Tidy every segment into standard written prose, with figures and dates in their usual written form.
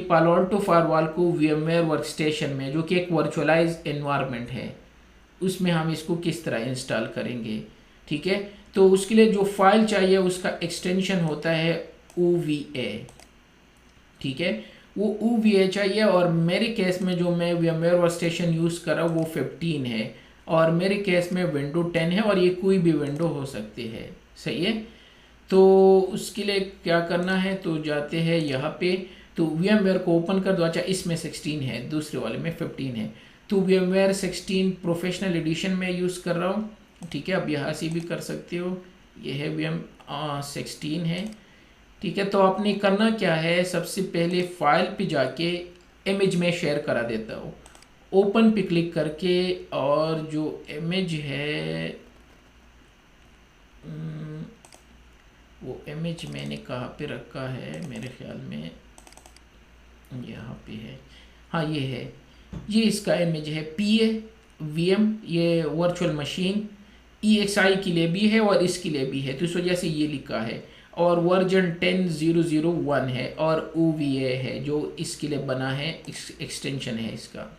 पालो Alto firewall को VMware workstation में, जो कि एक वर्चुअलाइज एनवायरनमेंट है, उसमें हम इसको किस तरह इंस्टॉल करेंगे। ठीक है, तो उसके लिए जो फाइल चाहिए उसका एक्सटेंशन होता है OVA। ठीक है, वो OVA चाहिए। और मेरे केस में जो मैं वीएमवेयर वर्कस्टेशन यूज़ कर रहा हूँ वो 15 है, और मेरे केस में विंडो 10 है, और ये कोई भी विंडो हो सकती है। सही है, तो उसके लिए क्या करना है, तो जाते हैं यहाँ पे, तो VMware को ओपन कर दो। अच्छा, इसमें 16 है, दूसरे वाले में 15 है, तो VMware 16 प्रोफेशनल एडिशन में यूज़ कर रहा हूँ। ठीक है, अब यहाँ से भी कर सकते हो, ये है VM16 है। ठीक है, तो आपने करना क्या है, सबसे पहले फाइल पे जाके इमेज में शेयर करा देता हूँ, ओपन पे क्लिक करके, और जो इमेज है वो इमेज मैंने कहाँ पे रखा है, मेरे ख्याल में यहाँ पे है। हाँ, ये है, ये इसका इमेज है PA VM, ये वर्चुअल मशीन EXI के लिए भी है और इसके लिए भी है, तो इस वजह से ये लिखा है। और वर्जन 10.0.0.1 है, और OVA है जो इसके लिए बना है, एक्सटेंशन है इसका।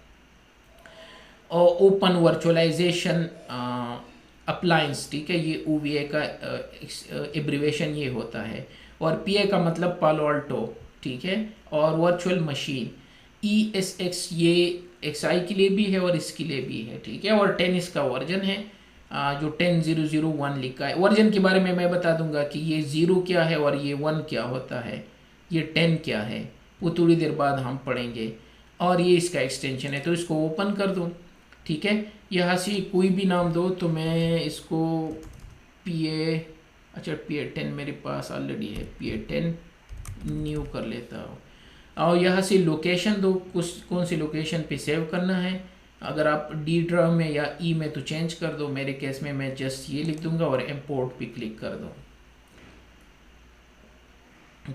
और ओपन वर्चुअलाइजेशन अप्लायंस, ठीक है, ये OVA का एब्रीवेशन ये होता है। और PA का मतलब पालो अल्टो, ठीक है। और वर्चुअल मशीन ESX ये XI के लिए भी है और इसके लिए भी है, ठीक है। और 10 इसका वर्जन है, जो 10.0.0.1 लिखा है। वर्जन के बारे में मैं बता दूंगा कि ये 0 क्या है और ये 1 क्या होता है, ये 10 क्या है, वो थोड़ी देर बाद हम पढ़ेंगे। और ये इसका एक्सटेंशन है, तो इसको ओपन कर दूँ, ठीक है। यहाँ से कोई भी नाम दो, तो मैं इसको PA, अच्छा PA10 मेरे पास ऑलरेडी है, PA10 न्यू कर लेता हूँ। और यहाँ से लोकेशन दो, कौन सी लोकेशन पे सेव करना है। अगर आप D ड्राइव में या E में तो चेंज कर दो, मेरे केस में मैं जस्ट ये लिख दूंगा और इम्पोर्ट पे क्लिक कर दो।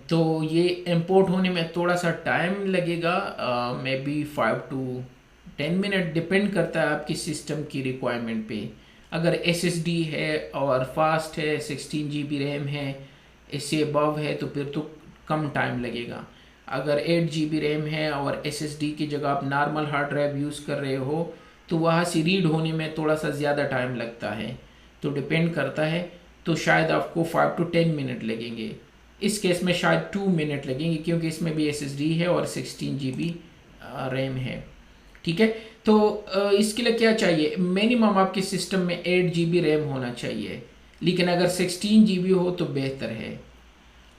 तो ये इम्पोर्ट होने में थोड़ा सा टाइम लगेगा, may be 5 to 10 minute, depend करता है आपकी सिस्टम की रिक्वायरमेंट पे। अगर SSD है और फास्ट है, 16 GB रैम है, इससे अबव है, तो फिर तो कम टाइम लगेगा। अगर 8 GB रैम है और SSD की जगह आप नॉर्मल हार्ड ड्राइव यूज़ कर रहे हो, तो वहाँ से रीड होने में थोड़ा सा ज़्यादा टाइम लगता है, तो डिपेंड करता है। तो शायद आपको 5 to 10 मिनट लगेंगे, इस केस में शायद 2 मिनट लगेंगे, क्योंकि इसमें भी SSD है और 16 GB रैम है, ठीक है। तो इसके लिए क्या चाहिए, मिनिमम आपके सिस्टम में 8 GB रैम होना चाहिए, लेकिन अगर 16 GB हो तो बेहतर है।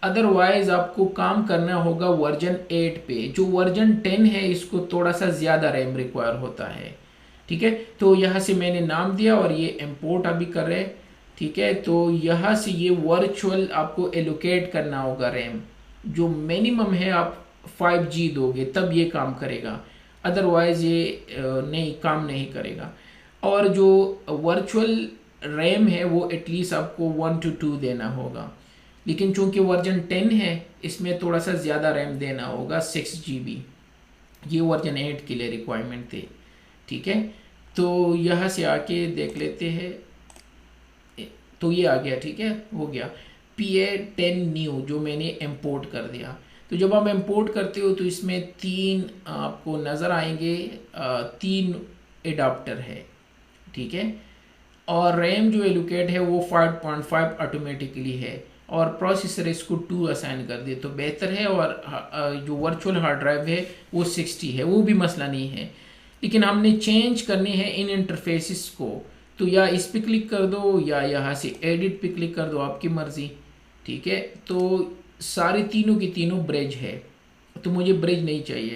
अदरवाइज आपको काम करना होगा वर्जन 8 पे। जो वर्जन 10 है इसको थोड़ा सा ज़्यादा रैम रिक्वायर होता है, ठीक है। तो यहाँ से मैंने नाम दिया और ये इम्पोर्ट अभी कर रहे हैं, ठीक है। तो यहाँ से ये वर्चुअल आपको एलोकेट करना होगा रैम, जो मिनिमम है आप 5G दोगे तब ये काम करेगा, अदरवाइज ये नहीं काम नहीं करेगा। और जो वर्चुअल रैम है वो एटलीस्ट आपको 1 to 2 देना होगा, लेकिन चूंकि वर्जन 10 है इसमें थोड़ा सा ज़्यादा रैम देना होगा, 6 GB। ये वर्जन 8 के लिए रिक्वायरमेंट थे, ठीक है। तो यहाँ से आके देख लेते हैं, तो ये आ गया, ठीक है, हो गया PA10 न्यू, जो मैंने इंपोर्ट कर दिया। तो जब आप इंपोर्ट करते हो तो इसमें 3 आपको नज़र आएंगे, 3 एडाप्टर है, ठीक है। और रैम जो एलोकेट है वो 5.5 ऑटोमेटिकली है, और प्रोसेसर इसको 2 असाइन कर दे तो बेहतर है। और जो वर्चुअल हार्ड ड्राइव है वो 60 है, वो भी मसला नहीं है, लेकिन हमने चेंज करने हैं इन इंटरफेसिस को। तो या इस पे क्लिक कर दो या यहाँ से एडिट पे क्लिक कर दो, आपकी मर्ज़ी, ठीक है। तो सारे तीनों की तीनों ब्रिज है, तो मुझे ब्रिज नहीं चाहिए।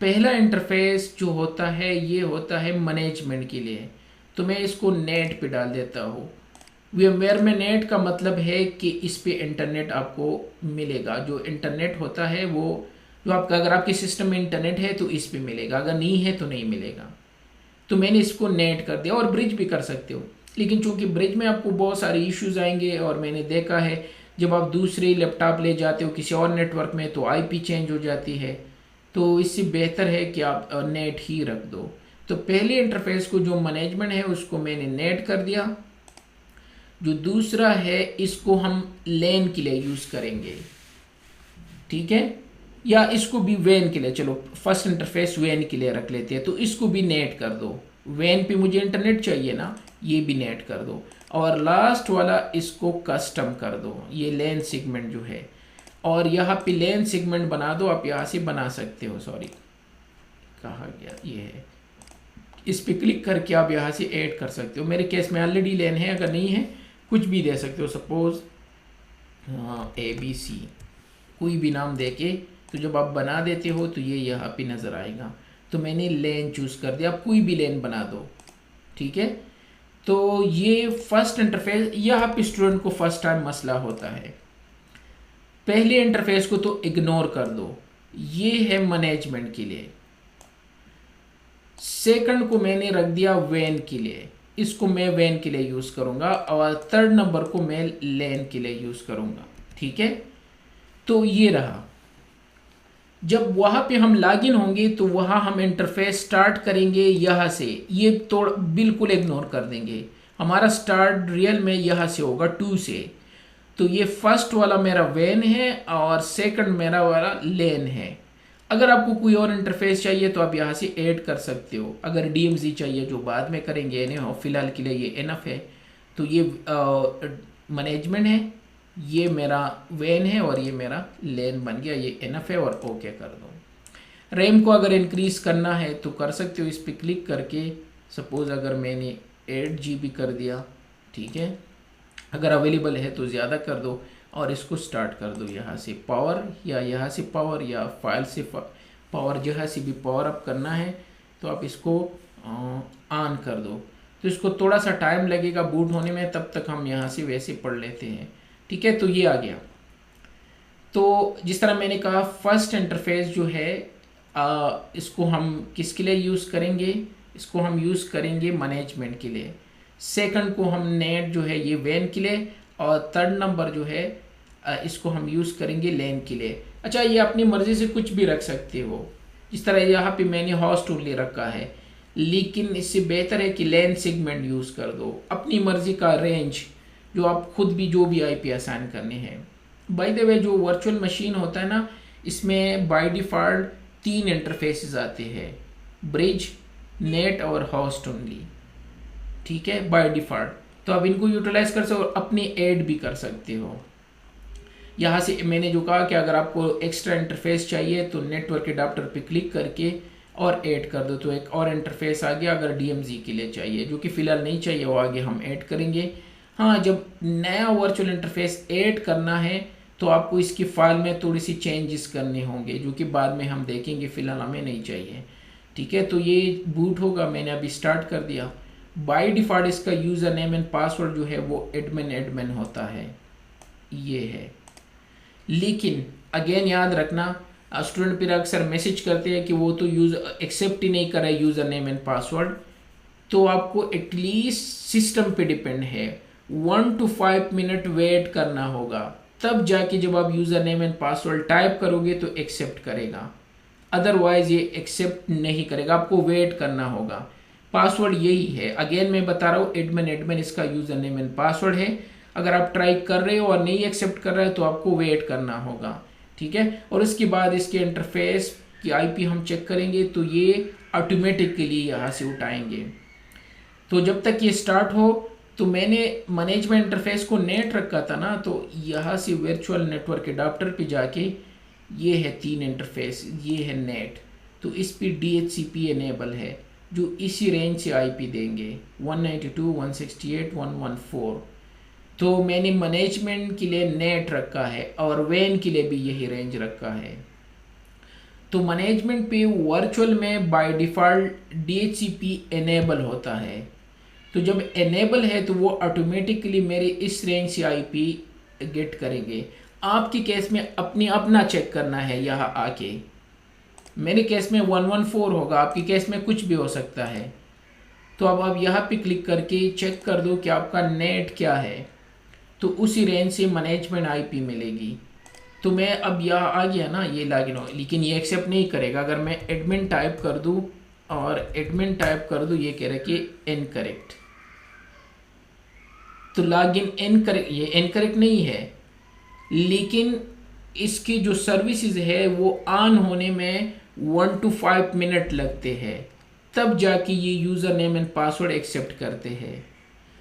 पहला इंटरफेस जो होता है ये होता है मैनेजमेंट के लिए, तो मैं इसको नेट पे डाल देता हूँ। VMware में नेट का मतलब है कि इस पे इंटरनेट आपको मिलेगा। जो इंटरनेट होता है वो जो आपका, अगर आपके सिस्टम में इंटरनेट है तो इस पे मिलेगा, अगर नहीं है तो नहीं मिलेगा। तो मैंने इसको नेट कर दिया, और ब्रिज भी कर सकते हो, लेकिन चूंकि ब्रिज में आपको बहुत सारे इश्यूज आएंगे, और मैंने देखा है जब आप दूसरे लैपटॉप ले जाते हो किसी और नेटवर्क में तो IP चेंज हो जाती है, तो इससे बेहतर है कि आप नेट ही रख दो। तो पहले इंटरफेस को जो मैनेजमेंट है उसको मैंने नेट कर दिया। जो दूसरा है इसको हम LAN के लिए यूज़ करेंगे, ठीक है। या इसको भी वैन के लिए, चलो फर्स्ट इंटरफेस वैन के लिए रख लेते हैं, तो इसको भी नेट कर दो। वैन पे मुझे इंटरनेट चाहिए ना, ये भी नेट कर दो। और लास्ट वाला इसको कस्टम कर दो, ये लेन सेगमेंट जो है, और यहाँ पे लेन सेगमेंट बना दो। आप यहाँ से बना सकते हो, सॉरी कहा गया, ये है, इस पे क्लिक करके आप यहाँ से ऐड कर सकते हो। मेरे केस में ऑलरेडी लेन है, अगर नहीं है कुछ भी दे सकते हो, सपोज ABC कोई भी नाम दे के, तो जब आप बना देते हो तो ये यहाँ पे नज़र आएगा। तो मैंने लेन चूज़ कर दिया, आप कोई भी लेन बना दो, ठीक है। तो ये फर्स्ट इंटरफेस, यहाँ पे स्टूडेंट को फर्स्ट टाइम मसला होता है। पहले इंटरफेस को तो इग्नोर कर दो, ये है मैनेजमेंट के लिए। सेकंड को मैंने रख दिया वैन के लिए, इसको मैं वैन के लिए यूज़ करूँगा, और थर्ड नंबर को मैं लेन के लिए यूज़ करूँगा, ठीक है। तो ये रहा। जब वहाँ पे हम लॉगिन होंगे तो वहाँ हम इंटरफेस स्टार्ट करेंगे यहाँ से, ये तो बिल्कुल इग्नोर कर देंगे। हमारा स्टार्ट रियल में यहाँ से होगा 2 से। तो ये फर्स्ट वाला मेरा वैन है और सेकंड मेरा वाला लेन है। अगर आपको कोई और इंटरफेस चाहिए तो आप यहाँ से ऐड कर सकते हो। अगर DMZ चाहिए जो बाद में करेंगे, फिलहाल के लिए ये इनफ है। तो ये मैनेजमेंट है, ये मेरा वैन है और ये मेरा लेन बन गया, ये इनफ है, और ओके कर दो। रैम को अगर इंक्रीज करना है तो कर सकते हो, इस पर क्लिक करके। सपोज अगर मैंने 8 GB कर दिया, ठीक है, अगर अवेलेबल है तो ज़्यादा कर दो, और इसको स्टार्ट कर दो यहाँ से पावर, या यहाँ से पावर, या फाइल से पावर, जहाँ से भी पावर अप करना है तो आप इसको ऑन कर दो। तो इसको थोड़ा सा टाइम लगेगा बूट होने में, तब तक हम यहाँ से वैसे पढ़ लेते हैं, ठीक है। तो ये आ गया। तो जिस तरह मैंने कहा, फर्स्ट इंटरफेस जो है इसको हम किसके लिए यूज़ करेंगे, इसको हम यूज़ करेंगे मैनेजमेंट के लिए। सेकंड को हम नेट जो है ये वैन के लिए, और थर्ड नंबर जो है इसको हम यूज़ करेंगे लेन के लिए। अच्छा, ये अपनी मर्ज़ी से कुछ भी रख सकते हो, जिस तरह यहाँ पे मैंने होस्ट ओनली रखा है, लेकिन इससे बेहतर है कि लेन सेगमेंट यूज़ कर दो, अपनी मर्ज़ी का रेंज, जो आप खुद भी जो भी IP असाइन करने हैं। बाय द वे, जो वर्चुअल मशीन होता है ना, इसमें बाय डिफ़ॉल्ट 3 इंटरफेसेस आते हैं, ब्रिज, नेट और होस्ट ओनली, ठीक है, बाय डिफ़ॉल्ट। तो आप इनको यूटिलाइज कर सकते हो और अपनी ऐड भी कर सकते हो। यहाँ से मैंने जो कहा कि अगर आपको एक्स्ट्रा इंटरफेस चाहिए तो नेटवर्क एडाप्टर पे क्लिक करके और ऐड कर दो, तो एक और इंटरफेस आ गया। अगर DMZ के लिए चाहिए, जो कि फ़िलहाल नहीं चाहिए, वो आगे हम ऐड करेंगे। हाँ, जब नया वर्चुअल इंटरफेस ऐड करना है तो आपको इसकी फाइल में थोड़ी सी चेंजेस करने होंगे, जो कि बाद में हम देखेंगे, फ़िलहाल हमें नहीं चाहिए, ठीक है। तो ये बूट होगा, मैंने अभी स्टार्ट कर दिया। बाय डिफ़ॉल्ट इसका यूज़र नेम एंड पासवर्ड जो है वो एडमिन होता है, ये है। लेकिन अगेन याद रखना, स्टूडेंट फिर अक्सर मैसेज करते हैं कि वो तो एक्सेप्ट ही नहीं कर रहा यूज़र नेम एंड पासवर्ड। तो आपको एटलीस्ट सिस्टम पे डिपेंड है, 1 to 5 मिनट वेट करना होगा, तब जाके जब आप user name and password type करोगे तो एक्सेप्ट करेगा, अदरवाइज ये एक्सेप्ट नहीं करेगा, आपको वेट करना होगा। पासवर्ड यही है, अगेन मैं बता रहा हूँ, एडमिन इसका यूज़र नेम एंड पासवर्ड है। अगर आप ट्राई कर रहे हो और नहीं एक्सेप्ट कर रहे हो तो आपको वेट करना होगा, ठीक है। और उसके बाद इसके इंटरफेस की IP हम चेक करेंगे, तो ये ऑटोमेटिकली यहाँ से उठाएंगे। तो जब तक ये स्टार्ट हो, तो मैंने मैनेजमेंट इंटरफेस को नेट रखा था ना, तो यहाँ से वर्चुअल नेटवर्क एडाप्टर पे जाके ये है 3 इंटरफेस, ये है नेट, तो इस पे DHCP इनेबल है, जो इसी रेंज से IP देंगे 192.168.114। तो मैंने मैनेजमेंट के लिए नेट रखा है और वैन के लिए भी यही रेंज रखा है। तो मैनेजमेंट पे वर्चुअल में बाय डिफ़ॉल्ट DHCP इनेबल होता है, तो जब इनेबल है तो वो ऑटोमेटिकली मेरे इस रेंज से IP गेट करेंगे। आपके केस में अपना चेक करना है, यहाँ आके मेरे केस में 114 होगा, आपके केस में कुछ भी हो सकता है। तो अब आप यहाँ पे क्लिक करके चेक कर दो कि आपका नेट क्या है, तो उसी रेंज से मैनेजमेंट IP मिलेगी। तो मैं अब यहाँ आ गया ना, ये लॉगिन हो, लेकिन ये एक्सेप्ट नहीं करेगा। अगर मैं एडमिन टाइप कर दूँ और एडमिन टाइप कर दूँ, ये कह रहा है कि इनकरेक्ट, तो लॉगिन इनकरेक्ट, ये इनकरेक्ट नहीं है, लेकिन इसकी जो सर्विसेज है वो ऑन होने में 1 to 5 मिनट लगते हैं, तब जाके ये user name and password accept करते हैं।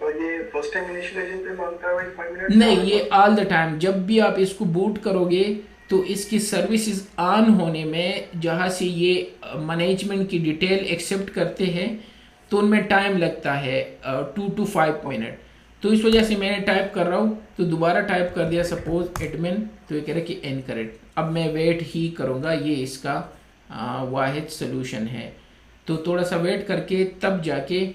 और ये फर्स्ट टाइम इनिशियलाइजेशन पे मांगता है वही 5 मिनट या नहीं, और ये ऑल द टाइम, जब भी आप इसको बूट करोगे तो इसकी सर्विसेज ऑन होने में, जहाँ से ये मैनेजमेंट की डिटेल एक्सेप्ट करते हैं, तो उनमें टाइम लगता है 2 to 5 मिनट। तो इस वजह से मैंने टाइप कर रहा हूँ, तो दोबारा टाइप कर दिया सपोज एडमिन, तो ये कह रहा है कि इनकरेक्ट। अब मैं वेट ही करूँगा, ये इसका वाहिद सोल्यूशन है। तो थोड़ा सा वेट करके तब जाके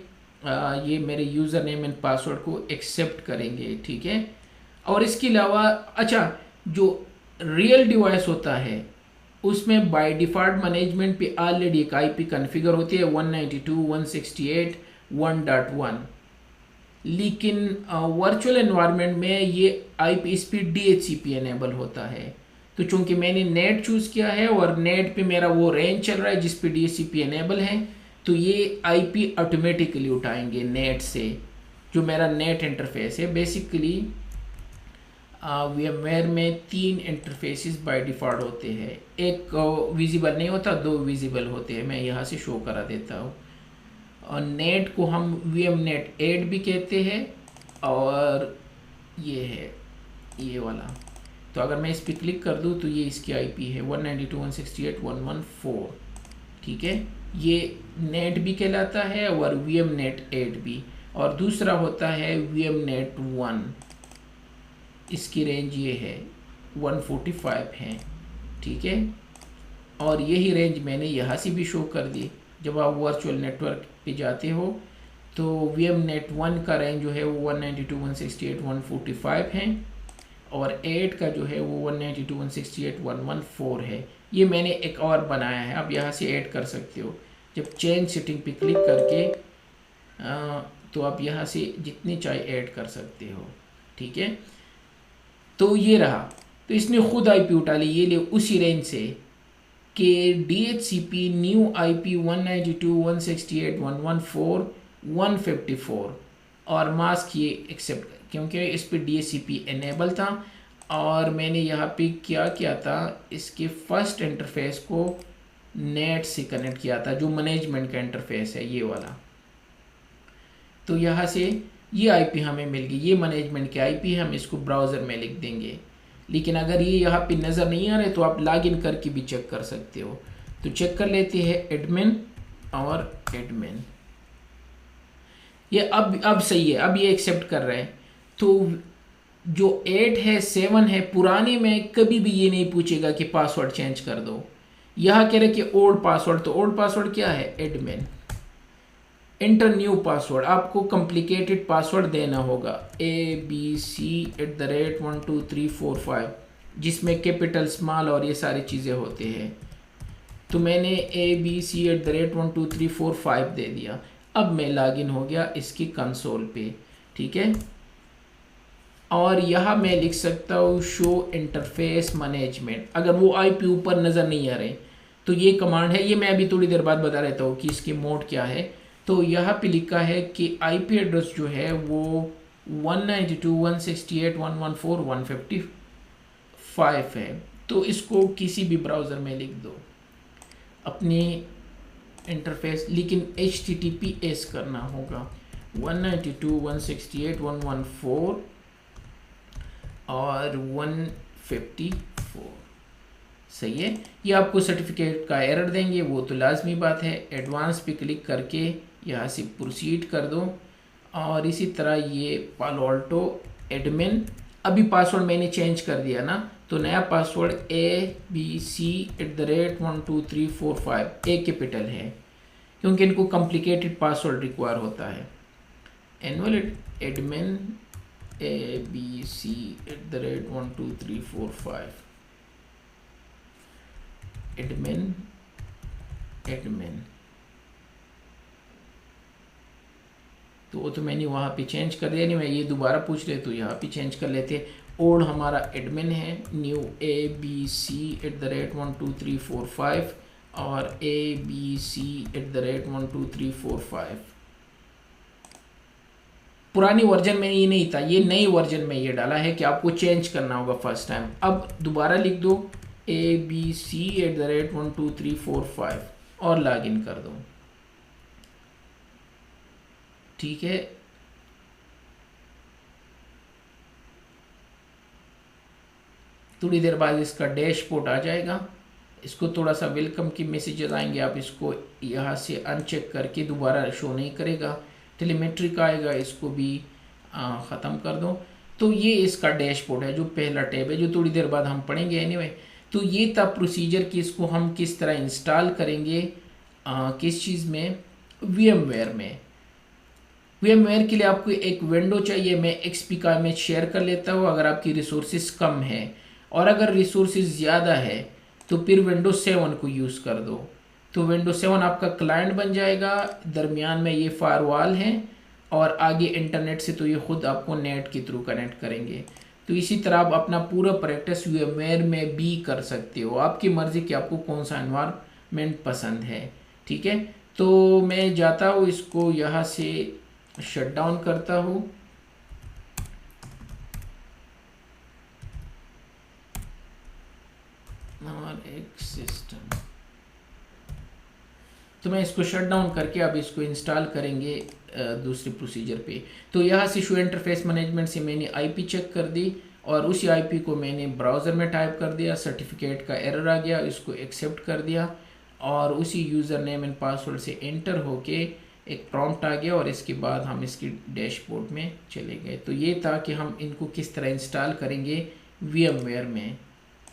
ये मेरे यूज़र नेम एंड पासवर्ड को एक्सेप्ट करेंगे, ठीक है। और इसके अलावा अच्छा, जो रियल डिवाइस होता है उसमें बाय डिफ़ॉल्ट मैनेजमेंट पे ऑलरेडी एक आईपी कॉन्फ़िगर होती है 192.168.1.1, लेकिन वर्चुअल एनवायरनमेंट में ये आईपी इस पर DHCP एनेबल होता है। तो चूंकि मैंने नेट चूज़ किया है और नेट पे मेरा वो रेंज चल रहा है जिस पे DHCP एनेबल है, तो ये आईपी ऑटोमेटिकली उठाएंगे नेट से। जो मेरा नेट इंटरफेस है बेसिकली, VMware में 3 इंटरफेसेस बाय डिफ़ॉल्ट होते हैं, एक विजिबल नहीं होता, 2 विजिबल होते हैं। मैं यहाँ से शो करा देता हूँ। और नेट को हम VMnet 8 भी कहते हैं, और ये है ये वाला। तो अगर मैं इस पर क्लिक कर दूँ तो ये इसकी आईपी है 192.168.114, ठीक है। ये नेट भी कहलाता है और VMnet 8 भी। और दूसरा होता है VMnet 1, इसकी रेंज ये है 145 है, ठीक है। और यही रेंज मैंने यहाँ से भी शो कर दी। जब आप वर्चुअल नेटवर्क पे जाते हो तो VMnet 1 का रेंज जो है वो 192.168.145 है, और 8 का जो है वो 192.168.114 है। ये मैंने एक और बनाया है, आप यहाँ से ऐड कर सकते हो। जब चेंज सेटिंग पे क्लिक करके तो आप यहाँ से जितनी चाहे ऐड कर सकते हो, ठीक है। तो ये रहा, तो इसने खुद आईपी उठा ली, ये ले उसी रेंज से कि DHCP न्यू आईपी 192.168.114 और मास्क ये एक्सेप्ट, क्योंकि इस पर DHCP एनेबल था। और मैंने यहाँ पे क्या किया था, इसके फर्स्ट इंटरफेस को नेट से कनेक्ट किया था, जो मैनेजमेंट का इंटरफेस है ये वाला। तो यहाँ से ये आईपी हमें मिल गई, ये मैनेजमेंट की आईपी है, हम इसको ब्राउज़र में लिख देंगे। लेकिन अगर ये यहाँ पे नज़र नहीं आ रहे तो आप लॉगिन करके भी चेक कर सकते हो। तो चेक कर लेते हैं एडमिन और एडमिन, ये अब सही है, अब ये एक्सेप्ट कर रहे हैं। तो जो 8 है 7 है, पुराने में कभी भी ये नहीं पूछेगा कि पासवर्ड चेंज कर दो। यहाँ कह रहे कि ओल्ड पासवर्ड, तो ओल्ड पासवर्ड क्या है, एडमिन। इंटर न्यू पासवर्ड, आपको कॉम्प्लिकेटेड पासवर्ड देना होगा, ABC@12345, जिसमें कैपिटल स्मॉल और ये सारी चीज़ें होते हैं। तो मैंने ABC@12345 दे दिया। अब मैं लॉगिन हो गया इसकी कंसोल पे, ठीक है। और यहाँ मैं लिख सकता हूँ शो इंटरफेस मैनेजमेंट। अगर वो आईपी ऊपर नज़र नहीं आ रहे तो ये कमांड है, ये मैं अभी थोड़ी देर बाद बता देता हूँ कि इसकी मोड क्या है। तो यहाँ पे लिखा है कि आईपी एड्रेस जो है वो 192.168.114.155 है। तो इसको किसी भी ब्राउज़र में लिख दो अपनी इंटरफेस, लेकिन HTTPS करना होगा 192.168.114 और 154, सही है। ये आपको सर्टिफिकेट का एरर देंगे, वो तो लाजमी बात है। एडवांस पे क्लिक करके यहाँ से प्रोसीड कर दो। और इसी तरह ये पालो अल्टो एडमिन, अभी पासवर्ड मैंने चेंज कर दिया ना, तो नया पासवर्ड ABC@12345 ए कैपिटल है, क्योंकि इनको कॉम्प्लिकेटेड पासवर्ड रिक्वायर होता है। एनुअल एडमिन ABC@12345 एडमिन तो वो तो मैंने वहाँ पे चेंज कर दिया। नहीं, मैं ये दोबारा पूछ रहे तो यहाँ पे चेंज कर लेते। ओल्ड हमारा एडमिन है, न्यू ABC@12345 और ABC@12345। पुरानी वर्जन में ये नहीं था, ये नई वर्जन में ये डाला है कि आपको चेंज करना होगा फर्स्ट टाइम। अब दोबारा लिख दो abc@1234 और लॉग इन कर दो। ठीक है, थोड़ी देर बाद इसका डैशबोर्ड आ जाएगा। इसको थोड़ा सा वेलकम की मैसेजेस आएंगे, आप इसको यहाँ से अनचेक करके दोबारा शो नहीं करेगा। टेलीमेट्री का आएगा, इसको भी ख़त्म कर दो। तो ये इसका डैशबोर्ड है, जो पहला टैब है, जो थोड़ी देर बाद हम पढ़ेंगे एनीवे। तो ये था प्रोसीजर कि इसको हम किस तरह इंस्टॉल करेंगे, किस चीज़ में, VMware में। VMware के लिए आपको एक विंडो चाहिए। मैं XP का इमेज शेयर कर लेता हूँ अगर आपकी रिसोर्सेज कम है, और अगर रिसोर्सेज ज़्यादा है तो फिर विंडोज 7 को यूज़ कर दो। तो विंडोज 7 आपका क्लाइंट बन जाएगा, दरमियान में ये फायरवॉल है, और आगे इंटरनेट से तो ये खुद आपको नेट के थ्रू कनेक्ट करेंगे। तो इसी तरह आप अपना पूरा प्रैक्टिस VMware में भी कर सकते हो, आपकी मर्ज़ी कि आपको कौन सा एनवायरनमेंट पसंद है। ठीक है, तो मैं जाता हूँ, इसको यहाँ से शट डाउन करता हूँ। और एक सिस्टम, तो मैं इसको शट डाउन करके अब इसको इंस्टॉल करेंगे दूसरे प्रोसीजर पे। तो यहाँ से शो इंटरफेस मैनेजमेंट से मैंने IP चेक कर दी, और उसी IP को मैंने ब्राउज़र में टाइप कर दिया। सर्टिफिकेट का एरर आ गया, इसको एक्सेप्ट कर दिया, और उसी यूज़र नेम एंड पासवर्ड से एंटर होके एक प्रॉम्प्ट आ गया, और इसके बाद हम इसकी डैशबोर्ड में चले गए। तो ये था कि हम इनको किस तरह इंस्टॉल करेंगे VMware में।